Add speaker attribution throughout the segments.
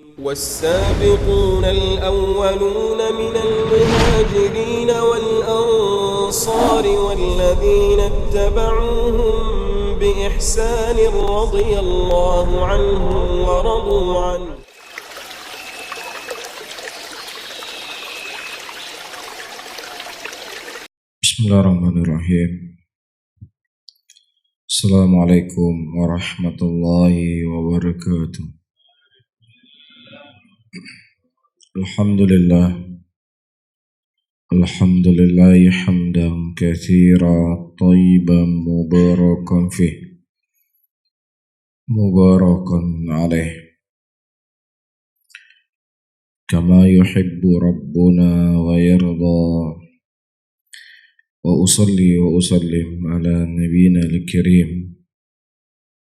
Speaker 1: والسابقون الأولون من المهاجرين والأنصار والذين اتبعوهم بإحسان رضي الله عنهم ورضوا عنه.
Speaker 2: Bismillahirrahmanirrahim. Assalamualaikum warahmatullahi wabarakatuh. Alhamdulillah hamdan katsiran thayyiban mubarakan fih mubarakan alaih kama yuhibbu rabbuna wa yarda. Wa usalli wa usallim ala nabiyyina al-karim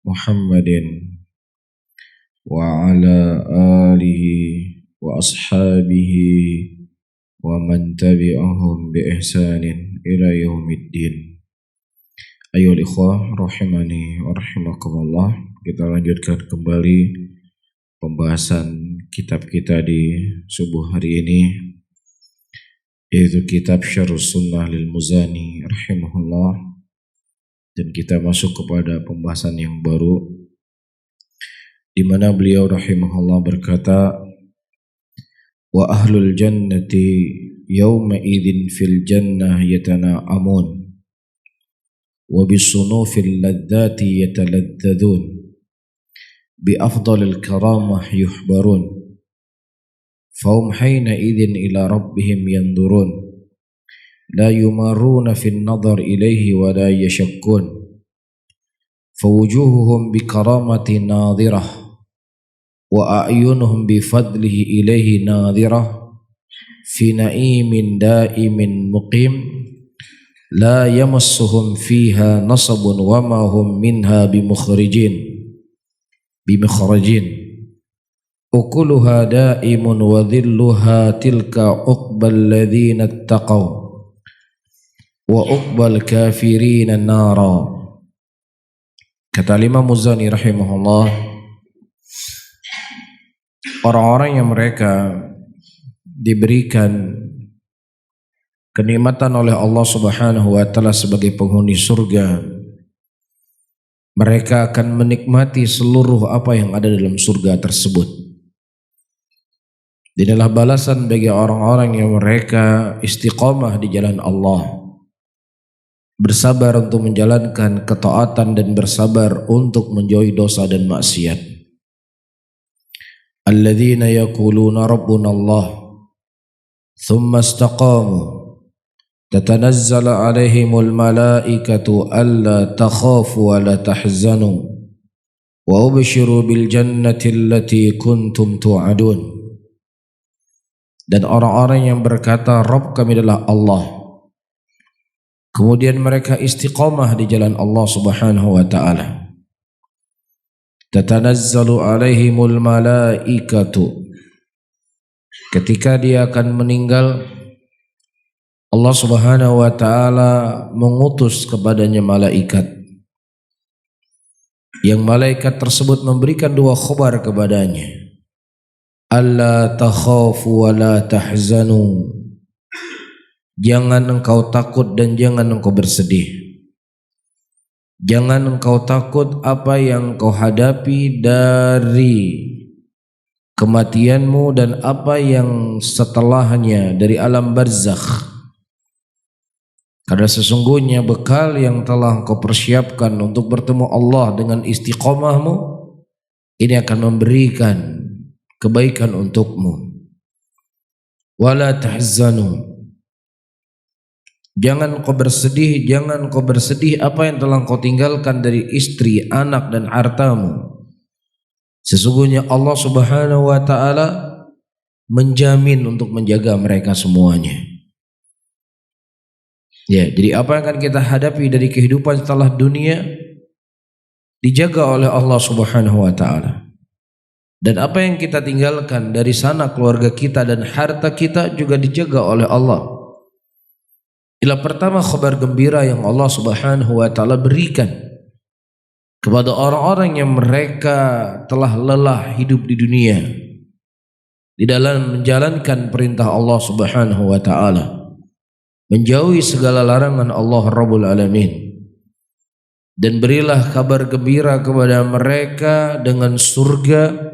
Speaker 2: Muhammadin wa ala alihi wa ashabihi wa man tabi'ahum bi ihsanin ila yaumiddin. Ayyuhal ikhwah rahimani wa rahimakumullah. Kita lanjutkan kembali pembahasan kitab kita di subuh hari ini, yaitu kitab Syarhus Sunnah lil Muzani rahimahullah. Dan kita masuk kepada pembahasan yang baru, di mana beliau rahimahullah berkata, wa ahlul jannati yawma idzin fil jannah yatana'amun wa bisunufil ladzati yataladzadzun bi afdalil karamah yuhbarun fahum hayna idzin ila rabbihim yandurun la yumaruna fin nadhar ilayhi wa la yashakkun fawujuhuhum bi karamati nadhirah wa a'yunuhum bi fadlihi ilaihi nadhirah fi na'imin da'imin muqim la yamassuhum fiha nasabun wa ma hum minha bimukhrajin ukuluha da'imun wa dhilluha tilka uqbal ladzina ittaqaw wa uqbal kafirin an-nara. Kata Imam Muzani rahimahullah, orang-orang yang mereka diberikan kenikmatan oleh Allah Subhanahu wa taala sebagai penghuni surga, mereka akan menikmati seluruh apa yang ada dalam surga tersebut. Inilah balasan bagi orang-orang yang mereka istiqamah di jalan Allah, bersabar untuk menjalankan ketaatan dan bersabar untuk menjauhi dosa dan maksiat. Alladzina yaquluna rabbuna Allah thumma istaqamu tatanazzalu alaihimul malaikatu alla takhafu wa la tahzanu wa ubshiru bil jannati allati kuntum tu'adun. Dan orang-orang yang berkata Rabb kami adalah Allah, kemudian mereka istiqamah di jalan Allah Subhanahu wa taala, tatanazzalu alaihimul malaikatu, ketika dia akan meninggal Allah Subhanahu wa taala mengutus kepadanya malaikat, yang malaikat tersebut memberikan dua khabar kepadanya, alla takhafu wa la tahzanu, jangan engkau takut dan jangan engkau bersedih. Jangan engkau takut apa yang kau hadapi dari kematianmu dan apa yang setelahnya dari alam barzakh. Karena sesungguhnya bekal yang telah engkau persiapkan untuk bertemu Allah dengan istiqamahmu, ini akan memberikan kebaikan untukmu. Wala tahzanu, jangan kau bersedih apa yang telah kau tinggalkan dari istri, anak dan hartamu. Sesungguhnya Allah Subhanahu wa taala menjamin untuk menjaga mereka semuanya. Ya, jadi apa yang akan kita hadapi dari kehidupan setelah dunia dijaga oleh Allah Subhanahu wa taala. Dan apa yang kita tinggalkan dari sana, keluarga kita dan harta kita juga dijaga oleh Allah. Inilah pertama kabar gembira yang Allah Subhanahu wa taala berikan kepada orang-orang yang mereka telah lelah hidup di dunia, di dalam menjalankan perintah Allah Subhanahu wa taala, menjauhi segala larangan Allah Rabbul Alamin. Dan berilah kabar gembira kepada mereka dengan surga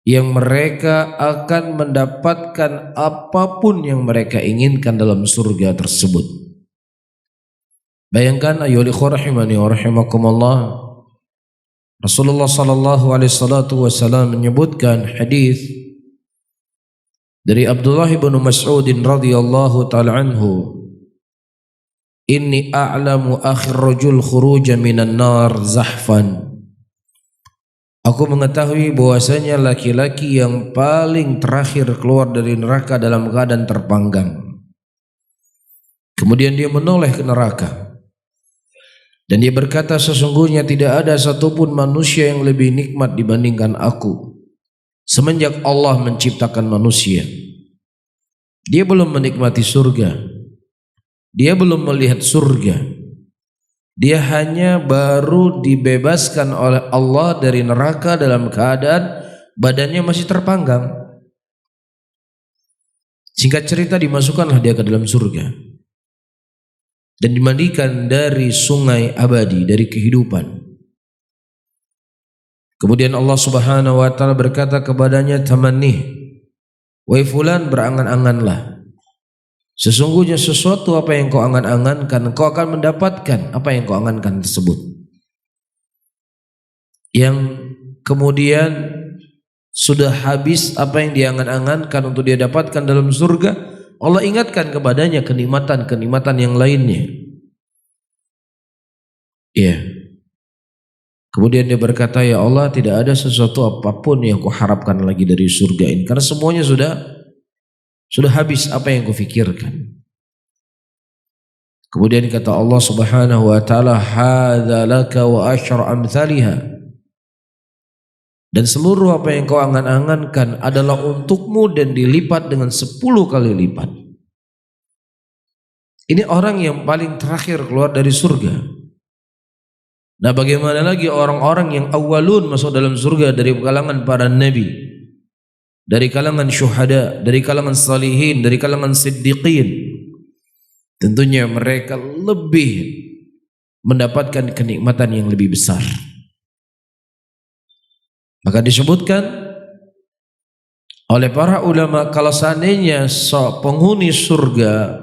Speaker 2: yang mereka akan mendapatkan apapun yang mereka inginkan dalam surga tersebut. Bayangkan ayyuhal ikhwah rahimani wa rahimakumullah, Rasulullah sallallahu alaihi wasallam menyebutkan hadis dari Abdullah bin Mas'ud radhiyallahu taala anhu, inni a'lamu akhir rajul khuruja minan nar zahfan. Aku mengetahui bahwasanya laki-laki yang paling terakhir keluar dari neraka dalam keadaan terpanggang. Kemudian dia menoleh ke neraka. Dan dia berkata, sesungguhnya tidak ada satupun manusia yang lebih nikmat dibandingkan aku semenjak Allah menciptakan manusia. Dia belum menikmati surga. Dia belum melihat surga. Dia hanya baru dibebaskan oleh Allah dari neraka dalam keadaan badannya masih terpanggang. Singkat cerita, dimasukkanlah dia ke dalam surga dan dimandikan dari sungai abadi, dari kehidupan. Kemudian Allah Subhanahu wa taala berkata kepadanya, tamannih, wahai fulan, berangan-anganlah. Sesungguhnya sesuatu apa yang kau angan-angankan, kau akan mendapatkan apa yang kau angankan tersebut. Yang kemudian sudah habis apa yang dia angan-angankan untuk dia dapatkan dalam surga, Allah ingatkan kepadanya kenikmatan-kenikmatan yang lainnya. Ya. Kemudian dia berkata, ya Allah, tidak ada sesuatu apapun yang kau harapkan lagi dari surga ini, karena semuanya sudah habis apa yang kau fikirkan. Kemudian kata Allah Subhanahu wa taala, hadza laka wa asyra amsalha. Dan seluruh apa yang kau angan-angankan adalah untukmu dan dilipat dengan 10 kali lipat. Ini orang yang paling terakhir keluar dari surga. Nah, bagaimana lagi orang-orang yang awalun masuk dalam surga dari kalangan para nabi, dari kalangan syuhada, dari kalangan salihin, dari kalangan siddiqin. Tentunya mereka lebih mendapatkan kenikmatan yang lebih besar. Maka disebutkan oleh para ulama, kalau seandainya penghuni surga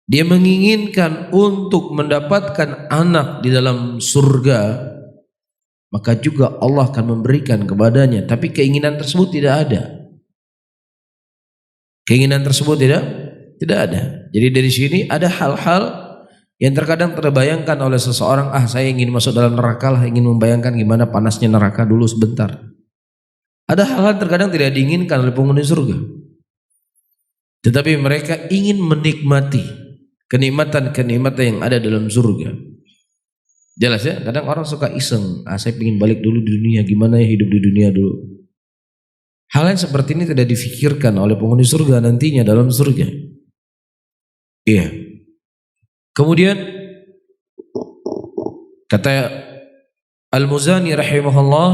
Speaker 2: dia menginginkan untuk mendapatkan anak di dalam surga, maka juga Allah akan memberikan kepadanya. Tapi keinginan tersebut tidak ada. Keinginan tersebut tidak ada. Jadi dari sini ada hal-hal yang terkadang terbayangkan oleh seseorang, saya ingin masuk dalam neraka lah, ingin membayangkan gimana panasnya neraka dulu sebentar. Ada hal-hal terkadang tidak diinginkan oleh penghuni surga. Tetapi mereka ingin menikmati kenikmatan-kenikmatan yang ada dalam surga. Jelas ya, kadang orang suka iseng, saya ingin balik dulu di dunia, gimana ya hidup di dunia dulu. Hal yang seperti ini tidak difikirkan oleh penghuni surga nantinya dalam surga. Iya. Kemudian kata Al-Muzani rahimahullah,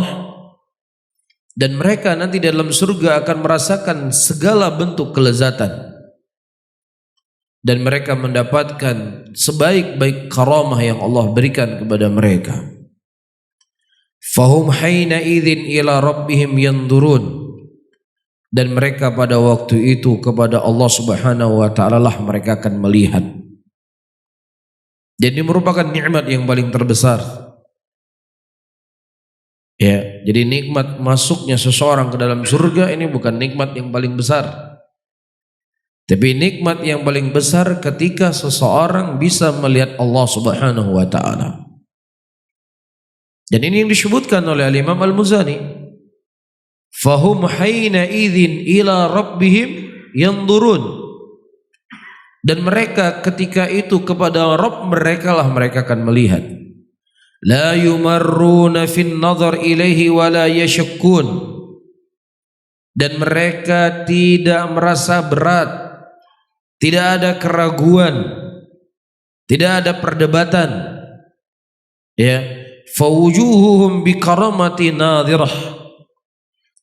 Speaker 2: dan mereka nanti dalam surga akan merasakan segala bentuk kelezatan, dan mereka mendapatkan sebaik-baik karamah yang Allah berikan kepada mereka. Fahum haina idzin ila rabbihim yandurun, dan mereka pada waktu itu kepada Allah Subhanahu wa taala lah mereka akan melihat. Jadi merupakan nikmat yang paling terbesar. Ya, jadi nikmat masuknya seseorang ke dalam surga ini bukan nikmat yang paling besar. Tapi nikmat yang paling besar ketika seseorang bisa melihat Allah Subhanahu wa taala. Dan ini yang disebutkan oleh Imam Al-Muzani. Fahum haina idzin ila rabbihim yandurun. Dan mereka ketika itu kepada Rabb mereka lah mereka akan melihat. La yumarruna fin nazar ilaihi wa la yashakkun. Dan mereka tidak merasa berat, tidak ada keraguan, tidak ada perdebatan. Ya, fawujuhuhum bi karamati nadhirah.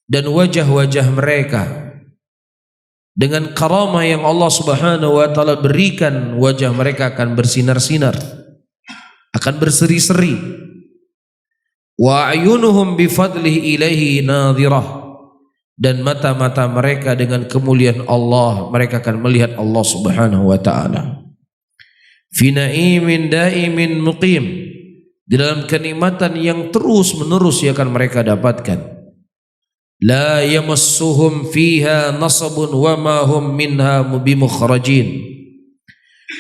Speaker 2: dan wajah-wajah mereka. Dengan karamah yang Allah Subhanahu wa taala berikan, wajah mereka akan bersinar-sinar, akan berseri-seri. Wa ayunuhum bifadlihi ilaihi nadhirah, dan mata-mata mereka dengan kemuliaan Allah mereka akan melihat Allah Subhanahu wa taala. Fi na'imin da'imin muqim, di dalam kenikmatan yang terus-menerus yang akan mereka dapatkan. La yamassuhum fiha nasabun wa ma hum minha bimukhrajin,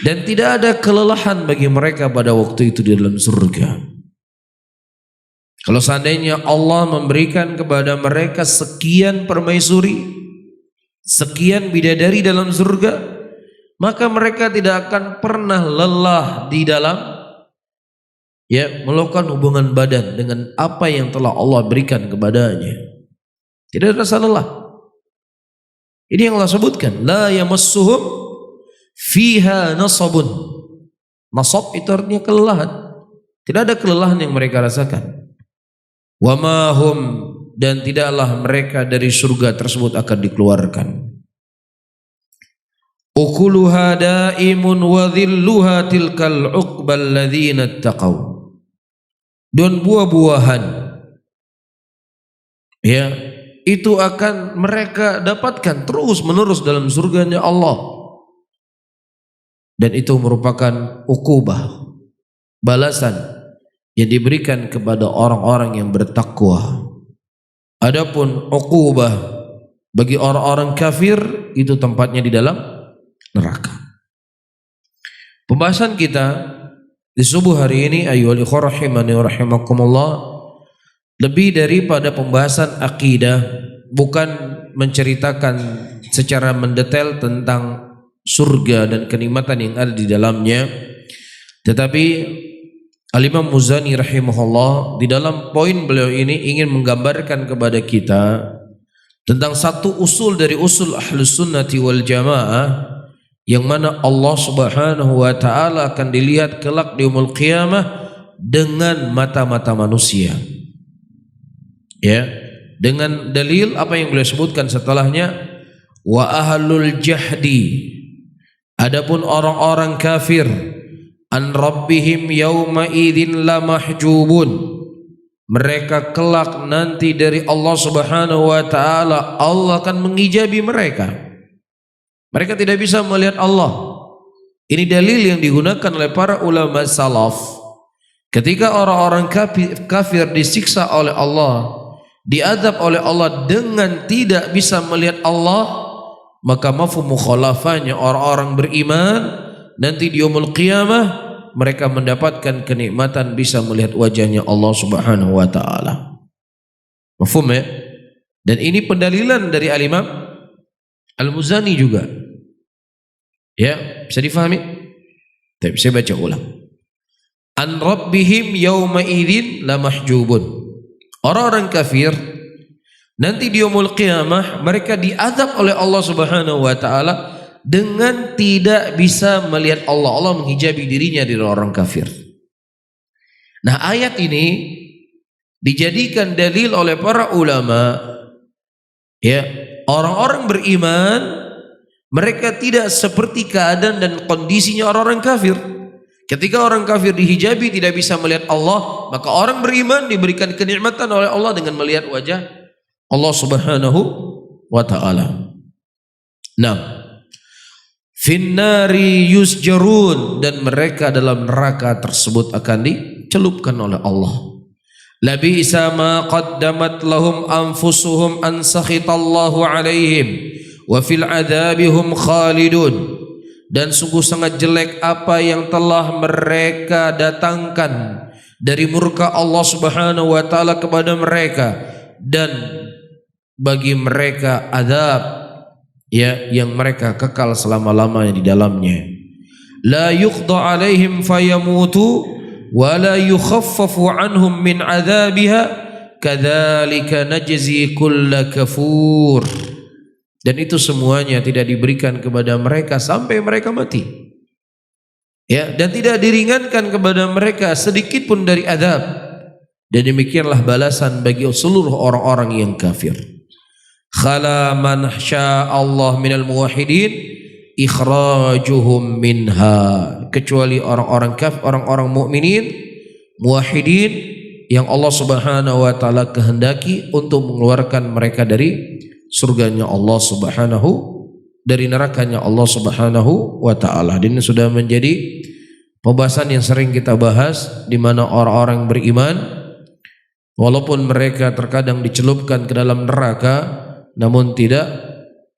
Speaker 2: dan tidak ada kelelahan bagi mereka pada waktu itu di dalam surga. Kalau seandainya Allah memberikan kepada mereka sekian permaisuri, sekian bidadari dalam surga, maka mereka tidak akan pernah lelah di dalam melakukan hubungan badan dengan apa yang telah Allah berikan kepadanya. Tidak ada rasa lelah. Ini yang Allah sebutkan, la yamassuhum fiha nasabun. Nasab itu artinya kelelahan. Tidak ada kelelahan yang mereka rasakan. Wa ma hum, dan tidaklah mereka dari surga tersebut akan dikeluarkan. Ukuluha daimun wa dhilluha tilkal uqbal ladzina ittaqaw. Dan buah-buahan itu akan mereka dapatkan terus menerus dalam surganya Allah, dan itu merupakan ukubah, balasan yang diberikan kepada orang-orang yang bertakwa. Adapun ukubah bagi orang-orang kafir itu tempatnya di dalam neraka. Pembahasan kita di subuh hari ini ayyuhal ikhwah rahimani wa rahimakumullah lebih daripada pembahasan akidah, bukan menceritakan secara mendetail tentang surga dan kenikmatan yang ada di dalamnya, tetapi Al-Imam Muzani rahimahullah di dalam poin beliau ini ingin menggambarkan kepada kita tentang satu usul dari usul Ahlus Sunnati wal Jamaah, yang mana Allah Subhanahu wa taala akan dilihat kelak di yaumul qiyamah dengan mata-mata manusia. Dengan dalil apa yang beliau sebutkan setelahnya, wa ahlul jahdi, adapun orang-orang kafir, an rabbihim yauma idzin lamahjubun, mereka kelak nanti dari Allah Subhanahu wa taala Allah akan menghijabi mereka. Mereka tidak bisa melihat Allah. Ini dalil yang digunakan oleh para ulama salaf ketika orang-orang kafir disiksa oleh Allah, diazab oleh Allah dengan tidak bisa melihat Allah, maka mafhum mukhalafahnya orang-orang beriman nanti di yaumul qiyamah mereka mendapatkan kenikmatan bisa melihat wajahnya Allah Subhanahu wa taala. Mafhum ya? Dan ini pendalilan dari Al-Imam Al-Muzani juga. Bisa difahami? Tapi saya baca ulang. An rabbihim yauma idzin lamahjubun. Orang-orang kafir nanti di yaumul qiyamah mereka diazab oleh Allah Subhanahu wa taala dengan tidak bisa melihat Allah. Allah menghijabi dirinya dari orang kafir. Nah, ayat ini dijadikan dalil oleh para ulama, orang-orang beriman mereka tidak seperti keadaan dan kondisinya orang-orang kafir. Ketika orang kafir dihijabi tidak bisa melihat Allah, maka orang beriman diberikan kenikmatan oleh Allah dengan melihat wajah Allah Subhanahu wa taala. Nah, finnari yusjarun, dan mereka dalam neraka tersebut akan dicelupkan oleh Allah. Labisa ma qaddamat lahum anfusuhum an sakhitallahu alaihim wa fil adabihum khalidun. Dan sungguh sangat jelek apa yang telah mereka datangkan dari murka Allah Subhanahu wa taala kepada mereka, dan bagi mereka azab yang mereka kekal selama-lamanya di dalamnya. La yuqda alaihim fayamutu wa la yukhaffafu anhum min adzabiha kadzalika najzi kulla kafur. Dan itu semuanya tidak diberikan kepada mereka sampai mereka mati. Dan tidak diringankan kepada mereka sedikit pun dari azab. Dan demikianlah balasan bagi seluruh orang-orang yang kafir. khala man sya'allah minal muwahhidin ikhrajuhum minha, kecuali orang-orang kafir, orang-orang mukminin muwahhidin yang Allah Subhanahu wa taala kehendaki untuk mengeluarkan mereka dari surganya Allah Subhanahu, dari nerakanya Allah Subhanahu wa taala. Ini sudah menjadi pembahasan yang sering kita bahas, di mana orang-orang beriman walaupun mereka terkadang dicelupkan ke dalam neraka, namun tidak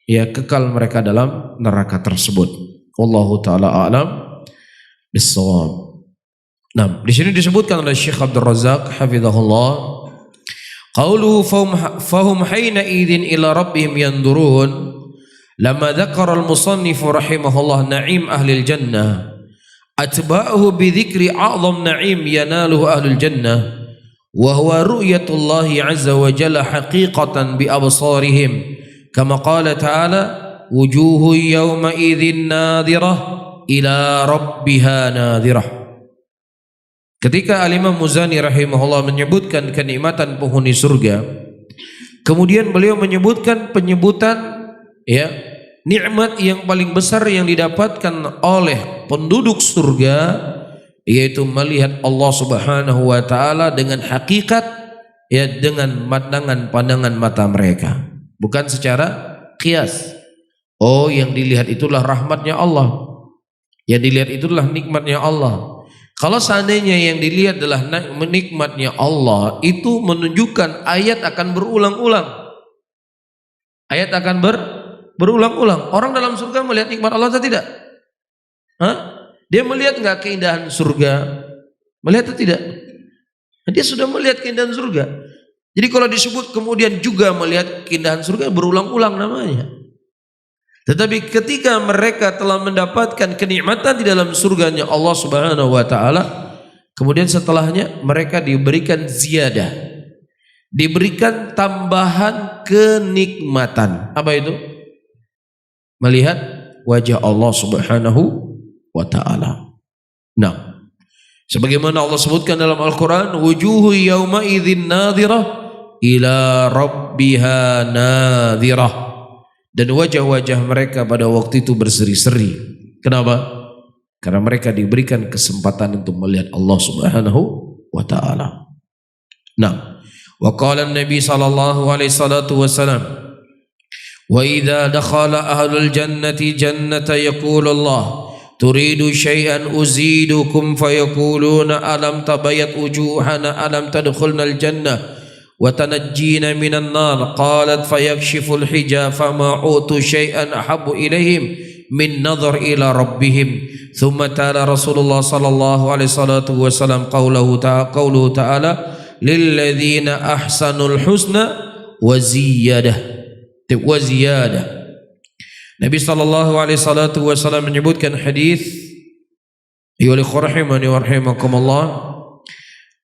Speaker 2: kekal mereka dalam neraka tersebut. Wallahu taala a'lam bissawab. Nah, di sini disebutkan oleh Syekh Abdul Razak hafizahullah, qauluhu fahum haina idzin ila rabbihim yandurun, lamma dzakara al-musannif rahimahullah na'im ahli al-jannah atba'ahu bi dzikri a'zam na'im yanaluhu ahli al-jannah wa huwa ru'yatullahi 'azza wa jalla haqiqatan bi absarihim kama qala ta'ala wujuhu yawma idzin nadhirah ila rabbiha nadhirah. Ketika Al-Imam Muzani rahimahullah menyebutkan kenikmatan penghuni surga, kemudian beliau menyebutkan penyebutan nikmat yang paling besar yang didapatkan oleh penduduk surga, yaitu melihat Allah Subhanahu wa taala dengan hakikat, dengan pandangan mata mereka, bukan secara qiyas. Oh, yang dilihat itulah rahmatnya Allah, yang dilihat itulah nikmatnya Allah. Kalau seandainya yang dilihat adalah nikmatnya Allah, itu menunjukkan ayat akan berulang-ulang. Ayat akan berulang-ulang. Orang dalam surga melihat nikmat Allah atau tidak? Dia melihat enggak keindahan surga? Melihat atau tidak? Dia sudah melihat keindahan surga. Jadi kalau disebut kemudian juga melihat keindahan surga, berulang-ulang namanya. Tetapi ketika mereka telah mendapatkan kenikmatan di dalam surganya Allah Subhanahu wa taala, kemudian setelahnya mereka diberikan ziyadah, diberikan tambahan kenikmatan. Apa itu? Melihat wajah Allah Subhanahu wa taala. Nah, sebagaimana Allah sebutkan dalam Al-Qur'an, wujuhu yauma idzin nadhirah ila rabbiha nadhirah. Dan wajah-wajah mereka pada waktu itu berseri-seri. Kenapa? Karena mereka diberikan kesempatan untuk melihat Allah Subhanahu wa taala. Nah, wa qala an-nabi sallallahu alaihi wasallam, wa idza dakhala ahlul jannati jannata yaqulu Allah turidu syai'an uzidukum fayaquluna alam tabayyat wujuhana alam tadkhulna al-jannah وتنجينا من النار قالت فيكشف الحجاب فما أوتوا شيئا أحب إليهم من نظر إلى ربهم ثم تلا رسول الله صلى الله عليه وسلم قوله تعالى للذين أحسنوا الحسنى وزيادة. Nabi sallallahu alaihi wasallam menyebutkan hadis rahimani wa rahimakumullah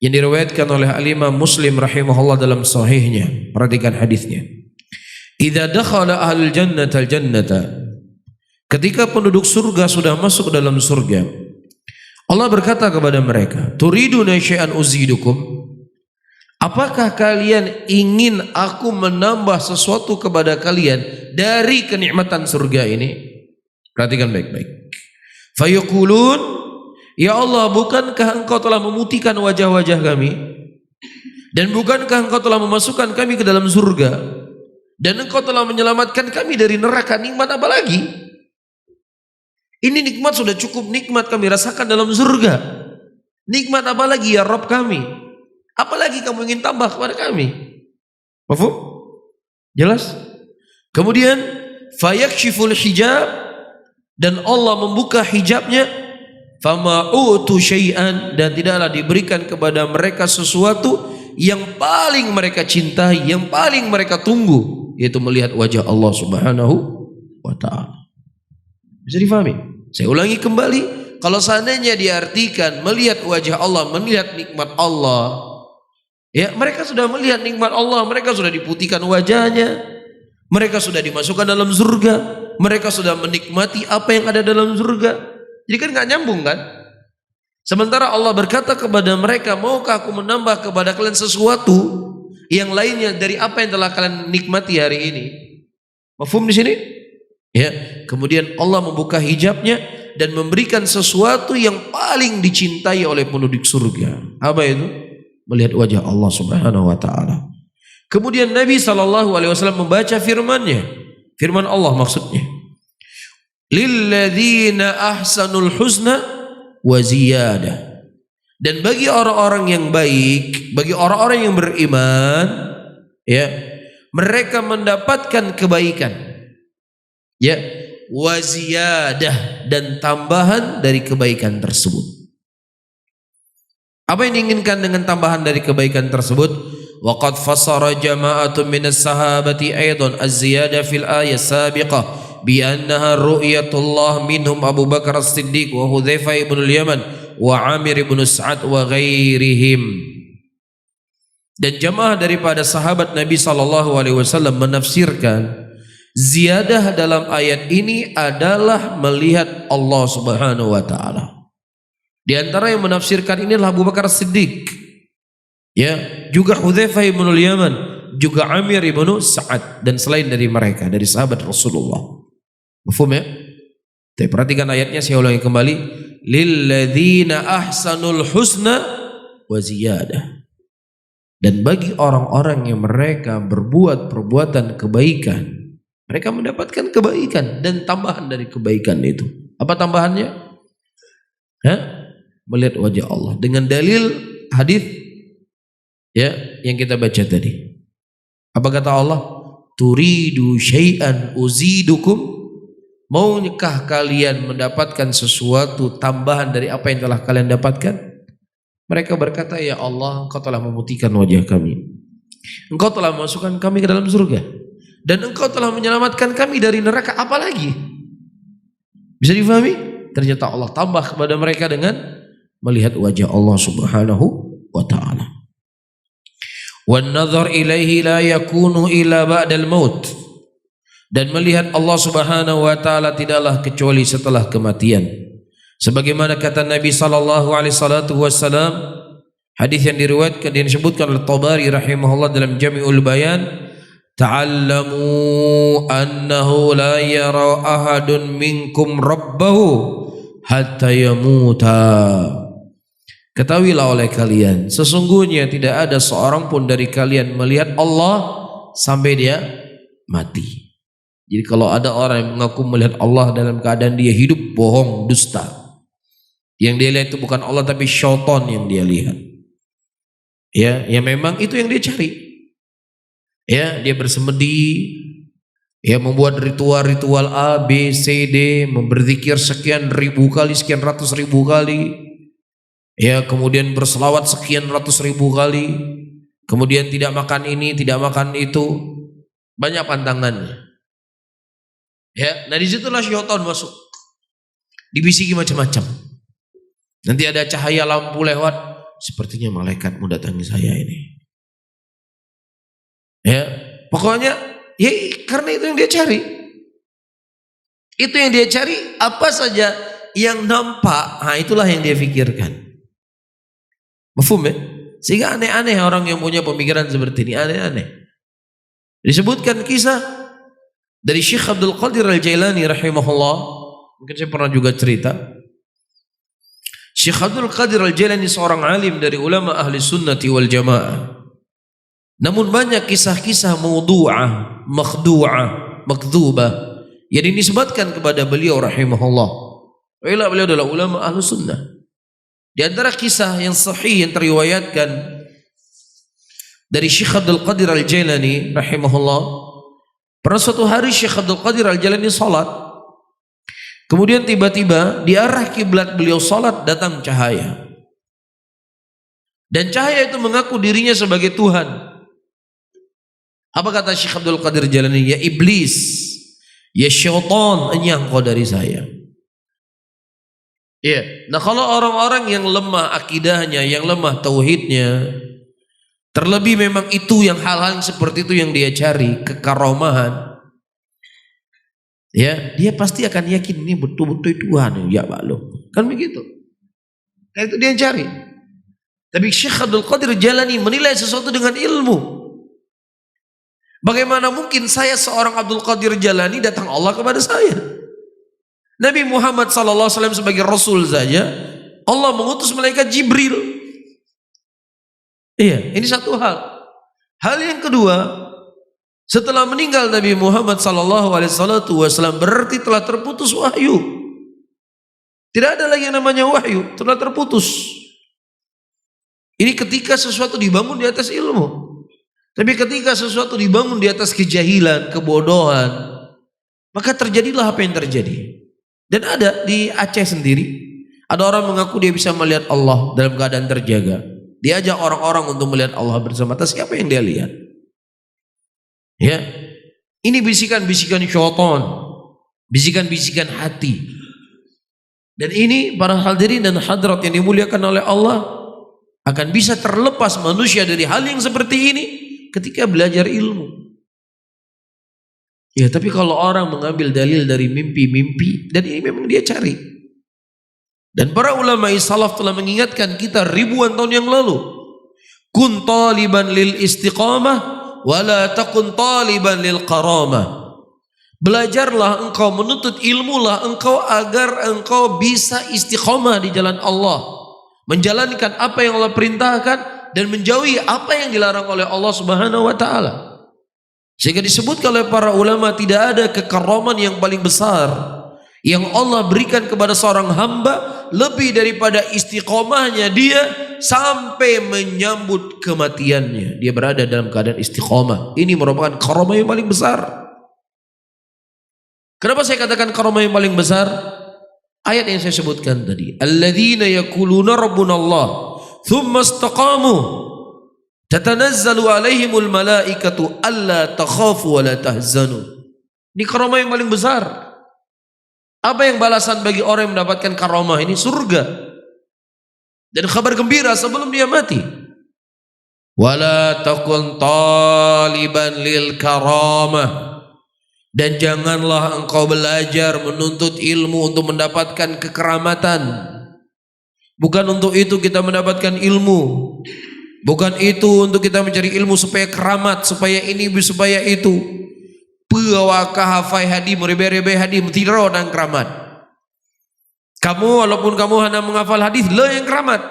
Speaker 2: yang diriwayatkan oleh Al-Imam Muslim rahimahullah dalam sahihnya. Perhatikan hadisnya. Idza dakhala ahlul jannata al-jannata, ketika penduduk surga sudah masuk dalam surga, Allah berkata kepada mereka, turiduna syai'an uzidukum, apakah kalian ingin aku menambah sesuatu kepada kalian dari kenikmatan surga ini? Perhatikan baik-baik. Fayaqulun, ya Allah, bukankah engkau telah memutihkan wajah-wajah kami? Dan bukankah engkau telah memasukkan kami ke dalam surga? Dan engkau telah menyelamatkan kami dari neraka? Nikmat apa lagi? Ini nikmat sudah cukup nikmat kami rasakan dalam surga. Nikmat apa lagi ya Rabb kami? Apalagi kamu ingin tambah kepada kami? Paham? Jelas? Kemudian fayakshiful hijab, dan Allah membuka hijabnya. Fama utu syai'an, dan tidaklah diberikan kepada mereka sesuatu yang paling mereka cintai, yang paling mereka tunggu, yaitu melihat wajah Allah Subhanahu wa taala. Bisa difahami? Saya ulangi kembali, kalau seandainya diartikan melihat wajah Allah, melihat nikmat Allah, mereka sudah melihat nikmat Allah, mereka sudah diputihkan wajahnya, mereka sudah dimasukkan dalam surga, mereka sudah menikmati apa yang ada dalam surga. Jadi kan gak nyambung kan? Sementara Allah berkata kepada mereka, maukah aku menambah kepada kalian sesuatu yang lainnya dari apa yang telah kalian nikmati hari ini? Mafhum di sini? Ya, kemudian Allah membuka hijabnya dan memberikan sesuatu yang paling dicintai oleh penduduk surga. Apa itu? Melihat wajah Allah Subhanahu wa taala. Kemudian Nabi SAW membaca firman-Nya. Firman Allah maksudnya. Lilladzina ahsanul husna wa ziyadah. Dan bagi orang-orang yang baik, bagi orang-orang yang beriman, ya, mereka mendapatkan kebaikan. Ya, wa ziyadah, dan tambahan dari kebaikan tersebut. Apa yang diinginkan dengan tambahan dari kebaikan tersebut? Wa qad fassara jama'atun minas sahabati aidan az-ziyadah fil ayat sabiqah bi annaha ru'yatullah minhum Abu Bakar As-Siddiq wa Hudzaifah ibn al-Yaman wa Amir ibn Sa'ad wa ghairihim. Dan jamaah daripada sahabat Nabi SAW menafsirkan ziyadah dalam ayat ini adalah melihat Allah Subhanahu wa taala. Di antara yang menafsirkan ini adalah Abu Bakar Siddiq, ya, juga Hudzaifah ibn al-Yaman, juga Amir ibn Sa'ad, dan selain dari mereka dari sahabat Rasulullah. Mafhum ya? Tapi perhatikan ayatnya, saya ulangi kembali. Lilladzina ahsanul husna wa ziyadah. Dan bagi orang-orang yang mereka berbuat perbuatan kebaikan, mereka mendapatkan kebaikan dan tambahan dari kebaikan itu. Apa tambahannya? Melihat wajah Allah dengan dalil hadis, ya, yang kita baca tadi. Apa kata Allah? Turidu syai'an uzidukum. Maukah kalian mendapatkan sesuatu tambahan dari apa yang telah kalian dapatkan? Mereka berkata, ya Allah, Engkau telah memutihkan wajah kami. Engkau telah memasukkan kami ke dalam surga. Dan Engkau telah menyelamatkan kami dari neraka, apa lagi? Bisa difahami? Ternyata Allah tambah kepada mereka dengan melihat wajah Allah Subhanahu wa ta'ala. Wan nazar ilaihi la yakunu illa ba'dal maut. Dan melihat Allah Subhanahu wa ta'ala tidaklah kecuali setelah kematian. Sebagaimana kata Nabi sallallahu alaihi wasallam, hadis yang diriwayatkan dan disebutkan oleh Tabari rahimahullah dalam Jami'ul Bayan, ta'allamu annahu la yara ahadun minkum rabbahu hatta yamuta. Ketahuilah oleh kalian, sesungguhnya tidak ada seorang pun dari kalian melihat Allah sampai dia mati. Jadi kalau ada orang yang mengaku melihat Allah dalam keadaan dia hidup, bohong, dusta. Yang dia lihat itu bukan Allah tapi syaitan yang dia lihat. Ya memang itu yang dia cari. Ya, dia bersemedi, ya, membuat ritual-ritual A, B, C, D, berzikir sekian ribu kali, sekian ratus ribu kali. Ya, kemudian berselawat sekian ratus ribu kali. Kemudian tidak makan ini, tidak makan itu. Banyak pantangannya. Ya, nah disitulah syaitan masuk. Dibisiki macam-macam. Nanti ada cahaya lampu lewat, sepertinya malaikat mendatangi saya ini. Ya, pokoknya ya karena itu yang dia cari. Itu yang dia cari, apa saja yang nampak, nah itulah yang dia pikirkan. Mafhum ya? Sehingga aneh-aneh orang yang punya pemikiran seperti ini, aneh-aneh. Disebutkan kisah dari Syekh Abdul Qadir Al-Jailani rahimahullah. Mungkin saya pernah juga cerita. Syekh Abdul Qadir Al-Jailani seorang alim dari ulama ahli sunnati wal jamaah. Namun banyak kisah-kisah mawdu'ah, makhdu'ah, makdzubah yang dinisbatkan kepada beliau rahimahullah. Beliau adalah ulama ahli sunnah. Di antara kisah yang sahih yang teriwayatkan dari Syekh Abdul Qadir Al-Jailani rahimahullah, pada suatu hari Syekh Abdul Qadir Al-Jailani salat. Kemudian tiba-tiba di arah kiblat beliau salat datang cahaya. Dan cahaya itu mengaku dirinya sebagai Tuhan. Apa kata Syekh Abdul Qadir Al-Jailani? Ya iblis, ya syaitan, enyah kau dari saya. Ya, nah kalau orang-orang yang lemah akidahnya, yang lemah tauhidnya, terlebih memang itu yang hal-hal seperti itu yang dia cari, kekaromahan. Ya, dia pasti akan yakin ini betul-betul Tuhan ya Pak lo. Kan begitu. Kayak itu dia yang cari. Tapi Syekh Abdul Qadir Jalani menilai sesuatu dengan ilmu. Bagaimana mungkin saya seorang Abdul Qadir Jalani datang Allah kepada saya? Nabi Muhammad SAW sebagai Rasul saja, Allah mengutus malaikat Jibril. Iya, ini satu hal. Hal yang kedua, setelah meninggal Nabi Muhammad SAW berarti telah terputus wahyu. Tidak ada lagi yang namanya wahyu, telah terputus. Ini ketika sesuatu dibangun di atas ilmu. Tapi ketika sesuatu dibangun di atas kejahilan, kebodohan, maka terjadilah apa yang terjadi. Dan ada di Aceh sendiri, ada orang mengaku dia bisa melihat Allah dalam keadaan terjaga. Dia ajak orang-orang untuk melihat Allah bersama. Atas siapa yang dia lihat? Ya, ini bisikan-bisikan syaitan, bisikan-bisikan hati. Dan ini para hadirin dan hadirat yang dimuliakan oleh Allah, akan bisa terlepas manusia dari hal yang seperti ini ketika belajar ilmu. Ya, tapi kalau orang mengambil dalil dari mimpi-mimpi, dan ini memang dia cari. Dan para ulama salaf telah mengingatkan kita ribuan tahun yang lalu, kun taliban lil istiqamah wala takun taliban lil qaramah. Belajarlah engkau, menuntut ilmulah engkau agar engkau bisa istiqamah di jalan Allah, menjalankan apa yang Allah perintahkan dan menjauhi apa yang dilarang oleh Allah Subhanahu wa taala. Sehingga disebutkan oleh para ulama, tidak ada kekaraman yang paling besar yang Allah berikan kepada seorang hamba lebih daripada istiqomahnya dia sampai menyambut kematiannya. Dia berada dalam keadaan istiqomah. Ini merupakan karamah yang paling besar. Kenapa saya katakan karamah yang paling besar? Ayat yang saya sebutkan tadi, alladzina yaquluna rabbuna Allah thumma istaqamu tatanazzalu alaihimul malaikatu alla takhafu wa la tahzanu. Ini karamah yang paling besar. Apa yang balasan bagi orang yang mendapatkan karamah ini? Surga dan kabar gembira sebelum dia mati. Wala takun taliban lil karamah, dan janganlah engkau belajar menuntut ilmu untuk mendapatkan kekeramatan. Bukan untuk itu kita mendapatkan ilmu. Bukan itu untuk kita mencari ilmu supaya keramat, supaya ini, supaya itu. Pewaka hafai hadi merebe-rebe hadi mentiro dan keramat. Kamu walaupun kamu hanya menghafal hadis, lo yang keramat.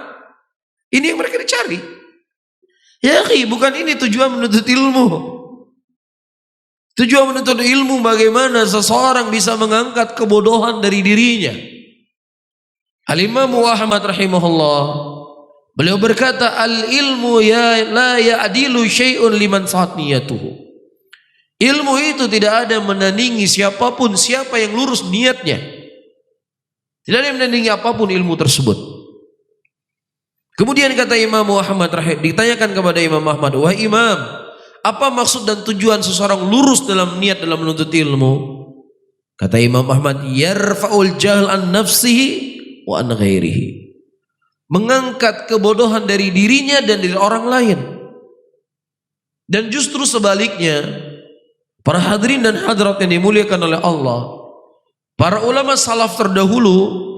Speaker 2: Ini yang mereka dicari. Ya akhi, bukan ini tujuan menuntut ilmu. Tujuan menuntut ilmu bagaimana seseorang bisa mengangkat kebodohan dari dirinya. Al-Imam Ahmad rahimahullah, beliau berkata, al-ilmu ya la ya'dilu syai'un liman sahat niyatuhu. Ilmu itu tidak ada menandingi siapapun, siapa yang lurus niatnya. Tidak ada yang menandingi apapun ilmu tersebut. Kemudian kata Imam Ahmad ditanyakan kepada Imam Ahmad, wahai Imam, apa maksud dan tujuan seseorang lurus dalam niat dalam menuntut ilmu? Kata Imam Ahmad, yarfa'ul jahl an nafsihi wa an ghairihi. Mengangkat kebodohan dari dirinya dan dari orang lain. Dan justru sebaliknya, para hadirin dan hadirat yang dimuliakan oleh Allah, para ulama salaf terdahulu,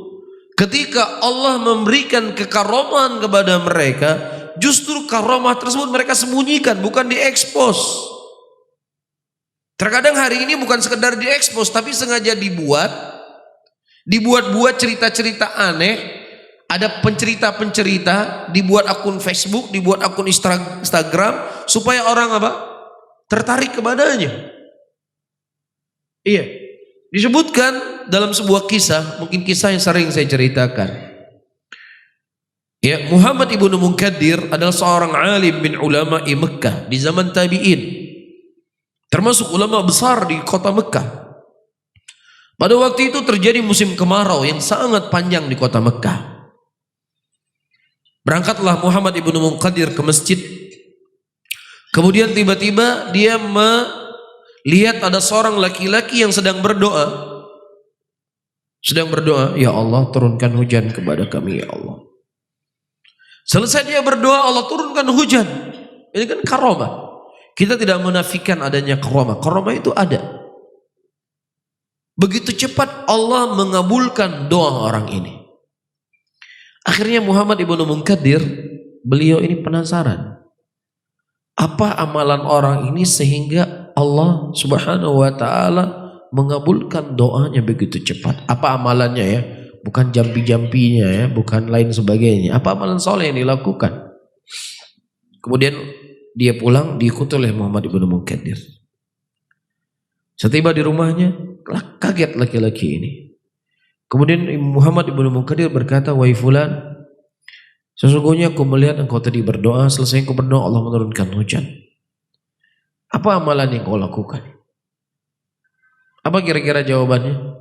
Speaker 2: ketika Allah memberikan kekaroman kepada mereka, justru karamah tersebut mereka sembunyikan, bukan diekspos. Terkadang hari ini bukan sekedar diekspos, tapi sengaja dibuat-buat cerita-cerita aneh. Ada pencerita-pencerita, dibuat akun Facebook, dibuat akun Instagram, supaya orang apa? Tertarik kepadanya. Iya, disebutkan dalam sebuah kisah, mungkin kisah yang sering saya ceritakan. Ya, Muhammad ibnu Munkadir adalah seorang alim bin ulama Mekah di zaman tabi'in, termasuk ulama besar di kota Mekah. Pada waktu itu terjadi musim kemarau yang sangat panjang di kota Mekah. Berangkatlah Muhammad ibnu Munkadir ke masjid. Kemudian tiba-tiba dia melihat ada seorang laki-laki yang sedang berdoa. Sedang berdoa, ya Allah turunkan hujan kepada kami ya Allah. Selesai dia berdoa, Allah turunkan hujan. Ini kan karamah. Kita tidak menafikan adanya karamah. Karamah itu ada. Begitu cepat Allah mengabulkan doa orang ini. Akhirnya Muhammad ibnu Munkadir, beliau ini penasaran. Apa amalan orang ini sehingga Allah Subhanahu wa taala mengabulkan doanya begitu cepat. Apa amalannya ya? Bukan jampi-jampinya ya, bukan lain sebagainya. Apa amalan soleh yang dilakukan? Kemudian dia pulang diikuti oleh Muhammad ibnu Munkadir. Setiba di rumahnya, kaget laki-laki ini. Kemudian Muhammad ibnu Munkadir berkata, "Wahai fulan, sesungguhnya aku melihat engkau tadi berdoa, selesai engkau berdoa Allah menurunkan hujan. Apa amalan yang kau lakukan?" Apa kira-kira jawabannya?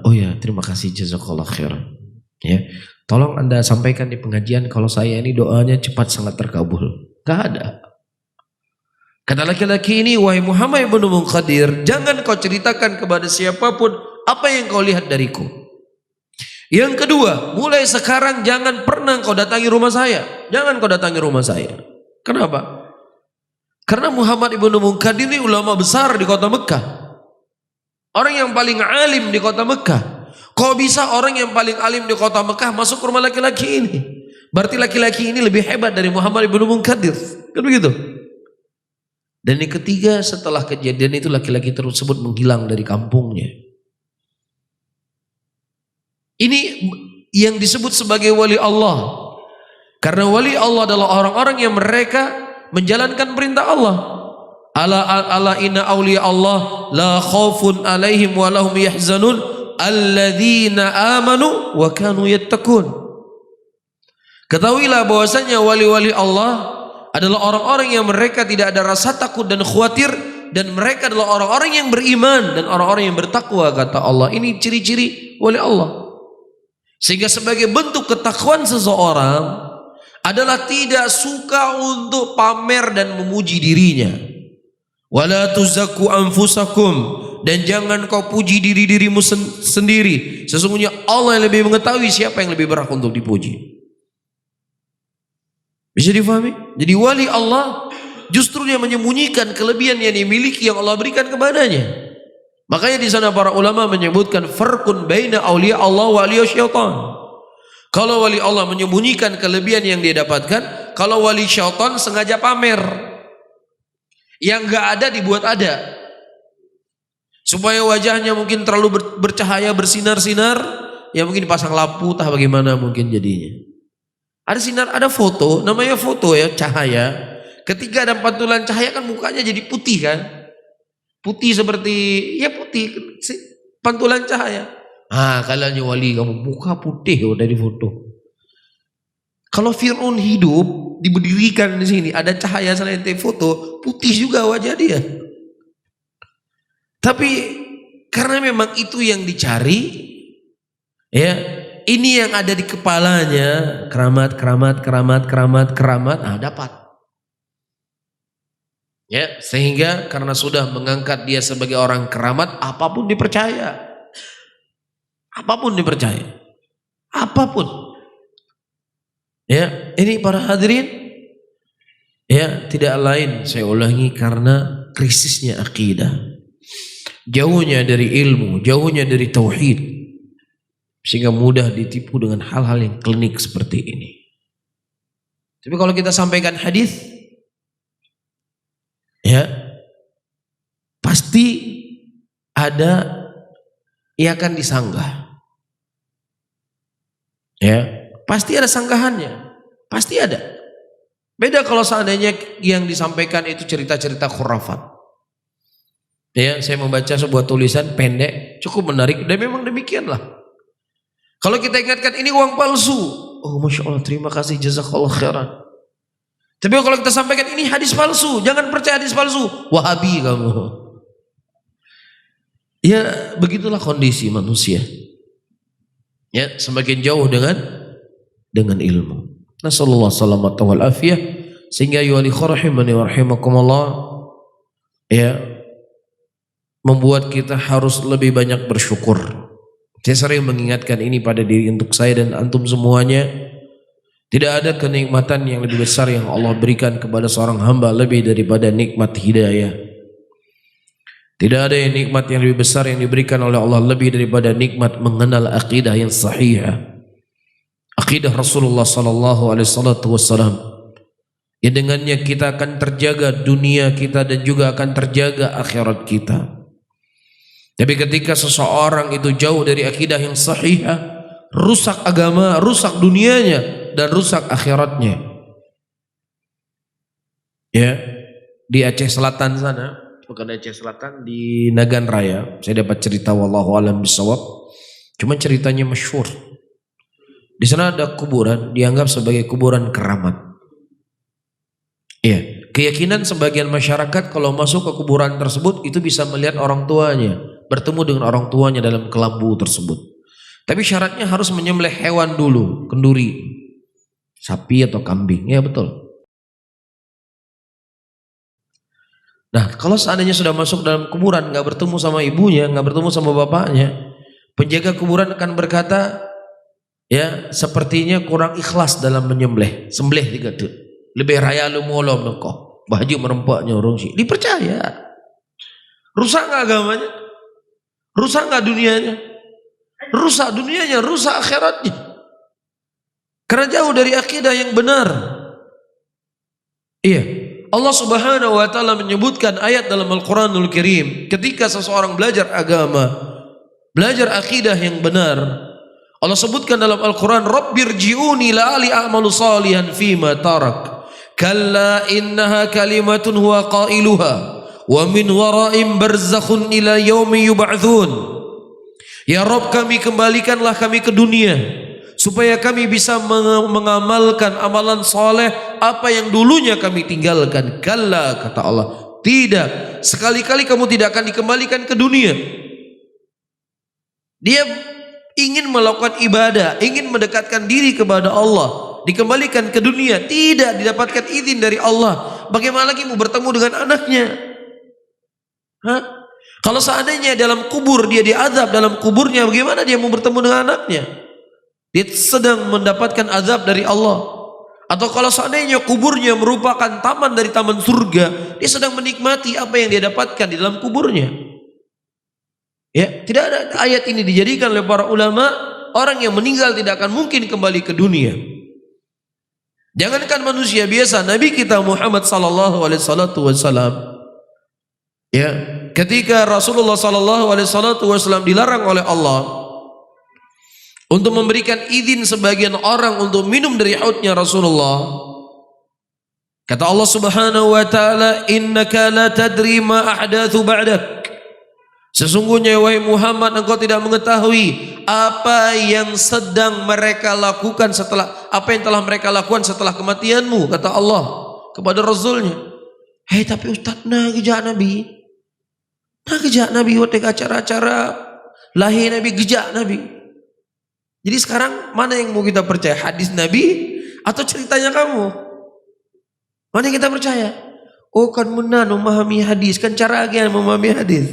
Speaker 2: Oh ya, terima kasih, jazakallah khairan. Ya, tolong Anda sampaikan di pengajian kalau saya ini doanya cepat sangat terkabul. Gak ada. Kata laki-laki ini, "Wahai Muhammad ibnu Munkadir, jangan kau ceritakan kepada siapapun apa yang kau lihat dariku. Yang kedua, mulai sekarang jangan pernah kau datangi rumah saya. Jangan kau datangi rumah saya." Kenapa? Karena Muhammad ibnu Munkadir ini ulama besar di kota Mekah. Orang yang paling alim di kota Mekah. Kok bisa orang yang paling alim di kota Mekah masuk ke rumah laki-laki ini? Berarti laki-laki ini lebih hebat dari Muhammad ibnu Munkadir. Kan begitu? Dan yang ketiga, setelah kejadian itu laki-laki tersebut menghilang dari kampungnya. Ini yang disebut sebagai wali Allah. Karena wali Allah adalah orang-orang yang mereka menjalankan perintah Allah. Ala inna awliya Allah la khaufun alaihim wa lahum yahzanun alladzina amanu wa kanu yattaqun. Ketahuilah bahwasanya wali-wali Allah adalah orang-orang yang mereka tidak ada rasa takut dan khawatir, dan mereka adalah orang-orang yang beriman dan orang-orang yang bertakwa, kata Allah. Ini ciri-ciri wali Allah. Sehingga sebagai bentuk ketakwaan seseorang adalah tidak suka untuk pamer dan memuji dirinya. Wala tuzakku anfusakum, dan jangan kau puji diri-dirimu sendiri. Sesungguhnya Allah yang lebih mengetahui siapa yang lebih berhak untuk dipuji. Bisa difahami? Jadi wali Allah justru dia menyembunyikan kelebihan yang dimiliki yang Allah berikan kepadanya. Makanya di sana para ulama menyebutkan farqun baina auliya Allah wa auliya syaitan. Kalau wali Allah menyembunyikan kelebihan yang dia dapatkan, kalau wali syaitan sengaja pamer. Yang enggak ada dibuat ada. Supaya wajahnya mungkin terlalu bercahaya, bersinar-sinar, ya mungkin pasang lampu, tah bagaimana mungkin jadinya. Ada sinar, ada foto, namanya foto ya, cahaya. Ketika ada pantulan cahaya kan mukanya jadi putih kan. Putih seperti, ya putih, pantulan cahaya. Kalian wali kamu muka putih udah di foto. Kalau Fir'aun hidup diberdirikan di sini, ada cahaya selain foto, putih juga wajah dia. Tapi karena memang itu yang dicari, ya ini yang ada di kepalanya, keramat, dapat. Ya, sehingga karena sudah mengangkat dia sebagai orang keramat, apapun dipercaya. Apapun dipercaya. Apapun. Ya, ini para hadirin, ya tidak lain saya ulangi karena krisisnya akidah. Jauhnya dari ilmu, jauhnya dari tauhid. Sehingga mudah ditipu dengan hal-hal yang klinik seperti ini. Tapi kalau kita sampaikan hadis, ya pasti ada yang akan disanggah. Ya, pasti ada sanggahannya. Pasti ada. Beda kalau seandainya yang disampaikan itu cerita-cerita khurafat. Ya, saya membaca sebuah tulisan pendek, cukup menarik, dan memang demikianlah. Kalau kita ingatkan ini uang palsu, oh masya Allah, terima kasih, jazakallah khairan. Tapi kalau kita sampaikan ini hadis palsu, jangan percaya hadis palsu, Wahabi kamu. Ya begitulah kondisi manusia. Ya semakin jauh dengan ilmu. Nasallallahu salamata wal afiyah. Sehingga yuwali kharahimani wa rahimakumullah, ya membuat kita harus lebih banyak bersyukur. Saya sering mengingatkan ini pada diri untuk saya dan antum semuanya. Tidak ada kenikmatan yang lebih besar yang Allah berikan kepada seorang hamba lebih daripada nikmat hidayah. Tidak ada nikmat yang lebih besar yang diberikan oleh Allah lebih daripada nikmat mengenal akidah yang sahih. Akidah Rasulullah sallallahu alaihi wasallam Ya dengannya kita akan terjaga dunia kita dan juga akan terjaga akhirat kita. Tapi ketika seseorang itu jauh dari akidah yang sahih, rusak agama, rusak dunianya dan rusak akhiratnya. Ya, di Aceh Selatan sana, bukan Aceh Selatan, di Nagan Raya, saya dapat cerita wallahu alam bisawab. Cuma ceritanya masyhur. Di sana ada kuburan dianggap sebagai kuburan keramat. Iya, keyakinan sebagian masyarakat kalau masuk ke kuburan tersebut itu bisa melihat orang tuanya, bertemu dengan orang tuanya dalam kelambu tersebut. Tapi syaratnya harus menyembelih hewan dulu, kenduri, sapi atau kambing. Ya betul. Nah, kalau seandainya sudah masuk dalam kuburan, nggak bertemu sama ibunya, nggak bertemu sama bapaknya, penjaga kuburan akan berkata, ya sepertinya kurang ikhlas dalam menyembelih, sembelih digadut. Lebih raya lu molom nengko, baju merempaknya orang sih. Dipercaya. Rusak nggak agamanya? Rusak nggak dunianya? Rusak dunianya, rusak akhiratnya. Karena jauh dari akidah yang benar. Iya. Allah Subhanahu wa taala menyebutkan ayat dalam Al-Qur'anul Karim, ketika seseorang belajar agama, belajar akidah yang benar, Allah sebutkan dalam Al-Qur'an, Rabbirji'uni la'ali a'malu salihan fima tarak. Kalla innaha kalimatun huwa qailuha wa min wara'im barzakhun ila yaumi yub'atsun. Ya Rabb, kami kembalikanlah kami ke dunia supaya kami bisa mengamalkan amalan soleh apa yang dulunya kami tinggalkan. Kalla, kata Allah, tidak, sekali-kali kamu tidak akan dikembalikan ke dunia. Dia ingin melakukan ibadah, ingin mendekatkan diri kepada Allah, dikembalikan ke dunia, tidak didapatkan izin dari Allah. Bagaimana lagi mau bertemu dengan anaknya? Kalau seandainya dalam kubur dia diazab dalam kuburnya, bagaimana dia mau bertemu dengan anaknya? Dia sedang mendapatkan azab dari Allah. Atau kalau seandainya kuburnya merupakan taman dari taman surga, dia sedang menikmati apa yang dia dapatkan di dalam kuburnya. Ya, tidak ada ayat ini dijadikan oleh para ulama, orang yang meninggal tidak akan mungkin kembali ke dunia. Jangankan manusia biasa, Nabi kita Muhammad sallallahu alaihi wasallam, ya, ketika Rasulullah sallallahu alaihi wasallam dilarang oleh Allah untuk memberikan izin sebagian orang untuk minum dari haudnya Rasulullah, kata Allah Subhanahu wa taala, innaka la tadri ma ahdatsu ba'dak. Sesungguhnya wahai Muhammad, engkau tidak mengetahui apa yang sedang mereka lakukan setelah, apa yang telah mereka lakukan setelah kematianmu, kata Allah kepada Rasulnya. Hei, tapi Ustaz, nah gejak Nabi, waktu acara-acara lahir Nabi, gejak Nabi. Jadi sekarang mana yang mau kita percaya, hadis Nabi atau ceritanya kamu? Mana yang kita percaya? Oh kan menan memahami hadis, kan cara aja memahami hadis.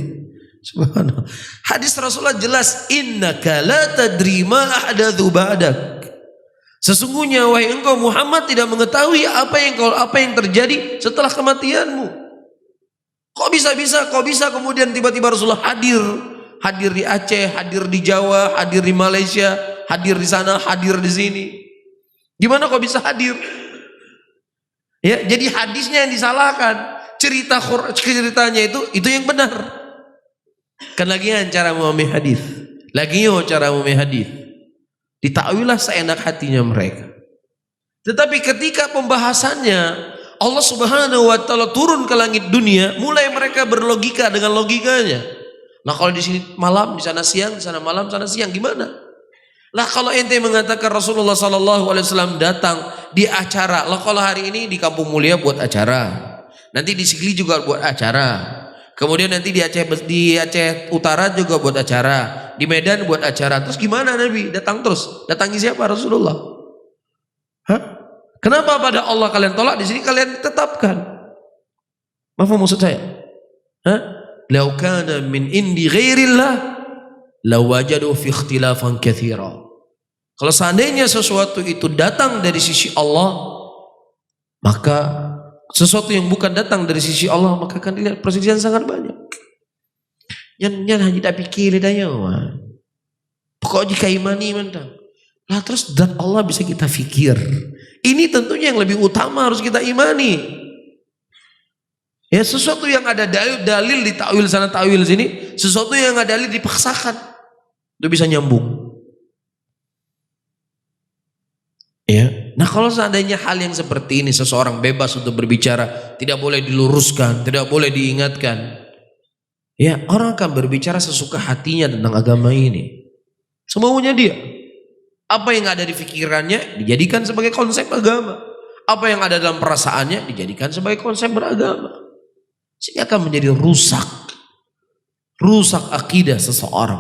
Speaker 2: Subhanallah. Hadis Rasulullah jelas, innaka la tadri ma ahdatsu ba'dak. Sesungguhnya wahai engkau Muhammad tidak mengetahui apa yang terjadi setelah kematianmu. Kok bisa kemudian tiba-tiba Rasulullah hadir di Aceh, hadir di Jawa, hadir di Malaysia, hadir di sana, hadir di sini. Gimana kok bisa hadir? Ya, jadi hadisnya yang disalahkan, ceritanya itu yang benar. Kan lagi cara memahami hadis, cara memahami hadis, ditakwilah seenak hatinya mereka. Tetapi ketika pembahasannya Allah Subhanahu wa taala turun ke langit dunia, mulai mereka berlogika dengan logikanya. Nah kalau di sini malam, di sana siang, di sana malam, di sana siang, gimana? Lah kalau ente mengatakan Rasulullah sallallahu alaihi wasallam datang di acara, lah kalau hari ini di Kampung Mulia buat acara, nanti di Sigli juga buat acara. Kemudian nanti di Aceh Utara juga buat acara, di Medan buat acara. Terus gimana Nabi? Datang terus. Datangi siapa? Rasulullah. Kenapa pada Allah kalian tolak, di sini kalian tetapkan? Apa maksud saya? Lau kana min indi ghairillah lawajadu fi ikhtilafan katsira. Kalau seandainya sesuatu itu datang dari sisi Allah, maka sesuatu yang bukan datang dari sisi Allah, maka akan dilihat perselisihan sangat banyak. Yang hanya tak pikir daya, pokok jika imani mentang. Lah terus zat Allah bisa kita fikir. Ini tentunya yang lebih utama harus kita imani. Ya, sesuatu yang ada dalil di takwil sana takwil sini, sesuatu yang ada dalil dipaksakan. Itu bisa nyambung. Ya. Nah, kalau seandainya hal yang seperti ini seseorang bebas untuk berbicara, tidak boleh diluruskan, tidak boleh diingatkan. Ya, orang akan berbicara sesuka hatinya tentang agama ini. Semaunya dia. Apa yang ada di pikirannya dijadikan sebagai konsep agama. Apa yang ada dalam perasaannya dijadikan sebagai konsep beragama. Sehingga akan menjadi rusak. Rusak akidah seseorang.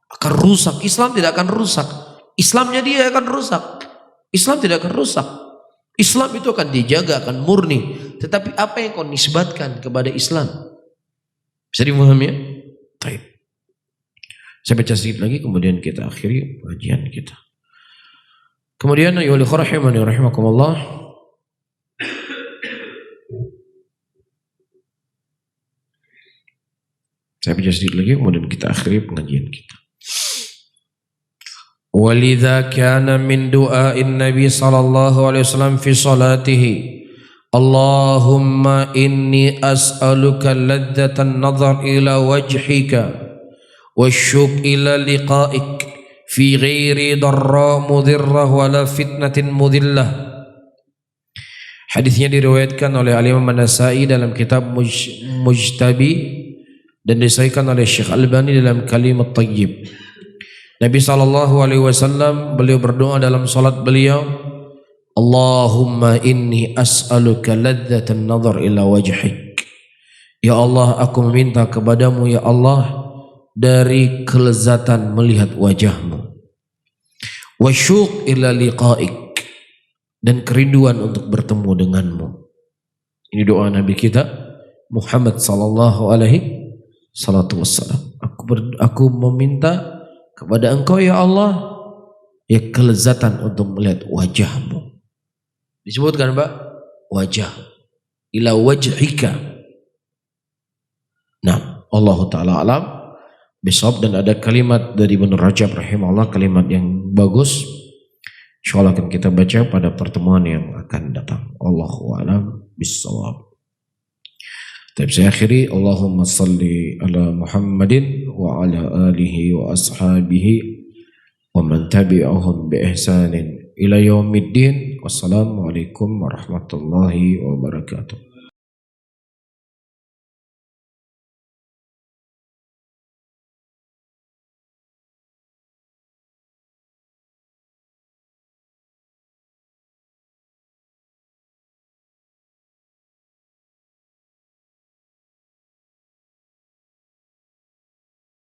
Speaker 2: Akan rusak. Islam tidak akan rusak. Islamnya dia akan rusak. Islam tidak akan rusak. Islam itu akan dijaga, akan murni. Tetapi apa yang kau nisbatkan kepada Islam? Bisa dipahami ya? Baik. Saya baca sedikit lagi kemudian kita akhiri kajian kita. Kemudian ya rahimani rahimakumullah. Saya baca sedikit lagi kemudian kita akhiri pengajian kita. Walidha kana min du'ain Nabi sallallahu alaihi wasallam fi salatihi Allahumma inni as'aluka ladzatan nazar ila wajhika wasyuq ila liqa'ik fi ghairi darra mudhirrah wala fitnatin mudillah. Hadisnya diriwayatkan oleh Imam An-Nasa'i dalam kitab Mujtabi dan disahihkan oleh Syekh Albani dalam Kalimat Thayyib. Nabi SAW beliau berdoa dalam salat beliau, Allahumma inni as'aluka ladzatan nazar ila wajhik. Ya Allah, aku meminta kepadamu ya Allah dari kelezatan melihat wajahmu. Wasyuq ila liqa'ik, dan kerinduan untuk bertemu denganmu. Ini doa Nabi kita Muhammad sallallahu alaihi wasallam. Aku meminta kepada engkau ya Allah ya kelezatan untuk melihat wajahmu. Disebutkan Pak, wajah. Ila wajhika. Nah, Allah Ta'ala alam bisawab. Dan ada kalimat dari Ibnu Rajab rahimahullah, kalimat yang bagus. Insyaallah akan kita baca pada pertemuan yang akan datang. Allahu a'lam bissawab. Tapi saya akhiri, Allahumma salli ala Muhammadin wa ala alihi wa ashabihi wa man tabi'ahum bi ihsanin ila yaumiddin. Wassalamualaikum warahmatullahi wabarakatuh.